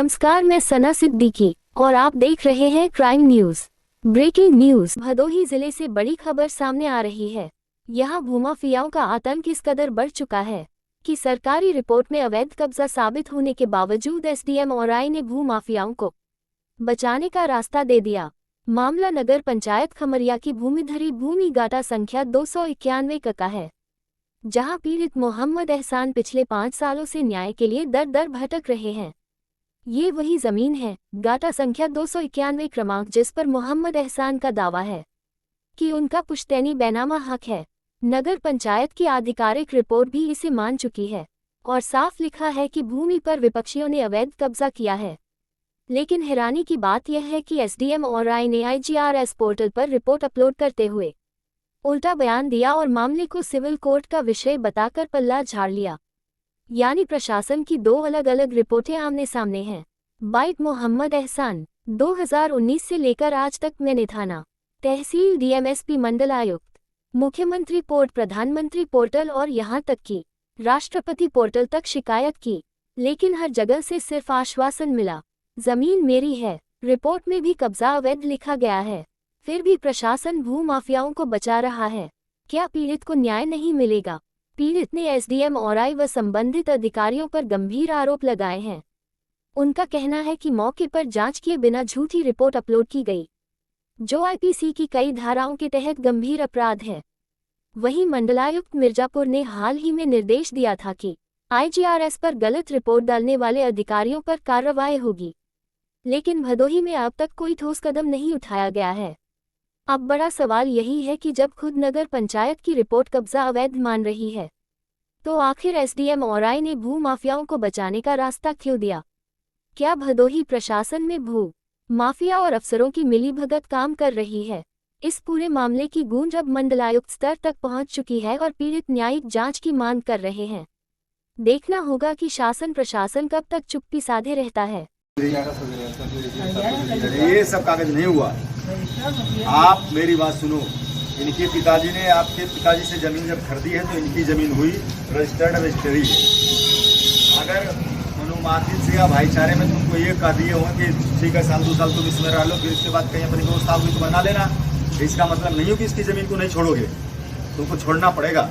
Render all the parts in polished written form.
नमस्कार, मैं सना सिद्दीकी और आप देख रहे हैं crime news. Breaking news. Bhadohi जिले से बड़ी खबर सामने आ रही है। यहां भूमाफियाओं का आतंक इस कदर बढ़ चुका है कि सरकारी रिपोर्ट में अवैध कब्जा साबित होने के बावजूद एसडीएम औराई ने भूमाफियाओं को बचाने का रास्ता दे दिया। मामला नगर पंचायत खमरिया की भूमिधरी भूमि गाटा संख्या 291 का है, जहां पीड़ित मोहम्मद एहसान पिछले 5 सालों से न्याय के लिए दर दर भटक रहे हैं। ये वही जमीन है, गाटा संख्या 291 क्रमांक, जिस पर मोहम्मद एहसान का दावा है कि उनका पुश्तैनी बैनामा हक है। नगर पंचायत की आधिकारिक रिपोर्ट भी इसे मान चुकी है और साफ लिखा है कि भूमि पर विपक्षियों ने अवैध कब्जा किया है। लेकिन हैरानी की बात यह है कि एसडीएम औराई ने IGRS पोर्टल पर रिपोर्ट अपलोड करते हुए उल्टा बयान दिया और मामले को सिविल कोर्ट का विषय बताकर पल्ला झाड़ लिया। यानी प्रशासन की 2 अलग अलग रिपोर्टें आमने सामने हैं। बाइट मोहम्मद एहसान। 2019 से लेकर आज तक मैंने थाना, तहसील, DMSP, मंडल आयुक्त, मुख्यमंत्री पोर्ट, प्रधानमंत्री पोर्टल और यहां तक कि राष्ट्रपति पोर्टल तक शिकायत की, लेकिन हर जगह से सिर्फ आश्वासन मिला, जमीन मेरी है। रिपोर्ट में भी कब्जा अवैध लिखा गया है, फिर भी प्रशासन भूमाफियाओं को बचा रहा है। क्या पीड़ित को न्याय नहीं मिलेगा? पीड़ित ने एसडीएम औराई व संबंधित अधिकारियों पर गंभीर आरोप लगाए हैं। उनका कहना है कि मौके पर जांच किए बिना झूठी रिपोर्ट अपलोड की गई, जो IPC की कई धाराओं के तहत गंभीर अपराध है। वहीं मंडलायुक्त मिर्जापुर ने हाल ही में निर्देश दिया था कि IGRS पर गलत रिपोर्ट डालने वाले अधिकारियों पर कार्रवाई होगी, लेकिन भदोही में अब तक कोई ठोस कदम नहीं उठाया गया है। अब बड़ा सवाल यही है कि जब खुद नगर पंचायत की रिपोर्ट कब्जा अवैध मान रही है, तो आखिर एसडीएम औराई ने भूमाफियाओं को बचाने का रास्ता क्यों दिया? क्या भदोही प्रशासन में भू माफिया और अफसरों की मिलीभगत काम कर रही है? इस पूरे मामले की गूंज अब मंडलायुक्त स्तर तक पहुंच चुकी है और पीड़ित न्यायिक जांच की मांग कर रहे हैं। देखना होगा कि शासन प्रशासन कब तक चुप्पी साधे रहता है। ये सब कागज नहीं हुआ। आप मेरी बात सुनो। इनके पिताजी ने आपके पिताजी से जमीन जब खरीदी है तो इनकी जमीन हुई, रजिस्टर्ड रजिस्ट्री। अगर अनुमानित से या भाईचारे में तुमको ये कह दिए हो कि ठीक है, 1-2 साल तुम इसमें रह लो, फिर इसके बाद कहीं अपनी व्यवस्था होगी तो बना लेना, इसका मतलब नहीं हो कि इसकी जमीन को नहीं छोड़ोगे, तुमको छोड़ना पड़ेगा।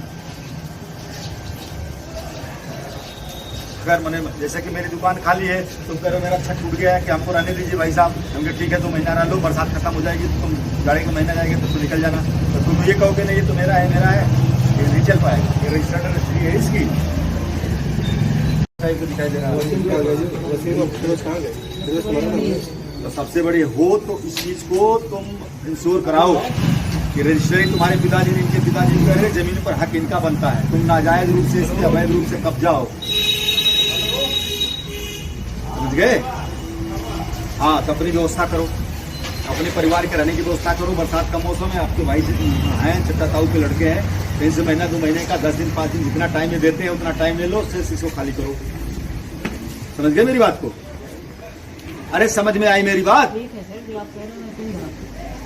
अगर मैंने जैसे कि मेरी दुकान खाली है, तुम कह रहे हो मेरा छत टूट गया है कि हमको रहने दीजिए भाई साहब, हमको ठीक है 2 महीना रह लो, बरसात खत्म हो जाएगी तो तुम गाड़ी का महीना जाएगा तो तुम निकल जाना। तो तुम ये कहोगे नहीं ये तो मेरा है, ये नहीं चल पाएगा। ये रजिस्टर्ड रजिस्ट्री है इसकी, दिखाई दे रहा है। तो सबसे बड़ी हो तो इस चीज को तुम इंश्योर कराओ कि रजिस्ट्री तुम्हारे पिताजी ने, इनके पिताजी का है, जमीन पर हक इनका बनता है, तुम नाजायज रूप से इसके अवैध रूप से कब्जा हो। समझ गए? हाँ, तो अपनी व्यवस्था करो, अपने परिवार के रहने की व्यवस्था करो। बरसात का मौसम है, आपके भाई हैं, चट्टा ताऊ के लड़के हैं, कहीं से महीना 2 महीने का 10 दिन 5 दिन जितना टाइम में देते हैं उतना टाइम ले लो, उससे इसको खाली करो। समझ गए मेरी बात को? अरे समझ में आई मेरी बात?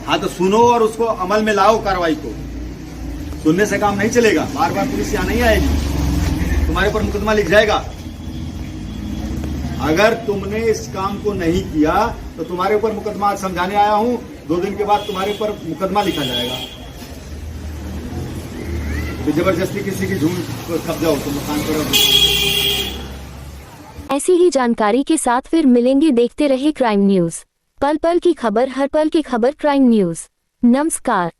हाँ, तो सुनो और उसको अमल में लाओ कार्रवाई को। सुनने से काम नहीं चलेगा, बार बार पुलिस यहाँ नहीं आएगी, तुम्हारे ऊपर मुकदमा लिख जाएगा। अगर तुमने इस काम को नहीं किया तो तुम्हारे ऊपर मुकदमा समझाने आया हूं, 2 दिन के बाद तुम्हारे ऊपर मुकदमा लिखा जाएगा। तो जबरदस्ती किसी की झूठ कब्जा हो तुम मकान पर। ऐसी ही जानकारी के साथ फिर मिलेंगे। देखते रहे क्राइम न्यूज, पल पल की खबर, हर पल की खबर। Crime news. नमस्कार।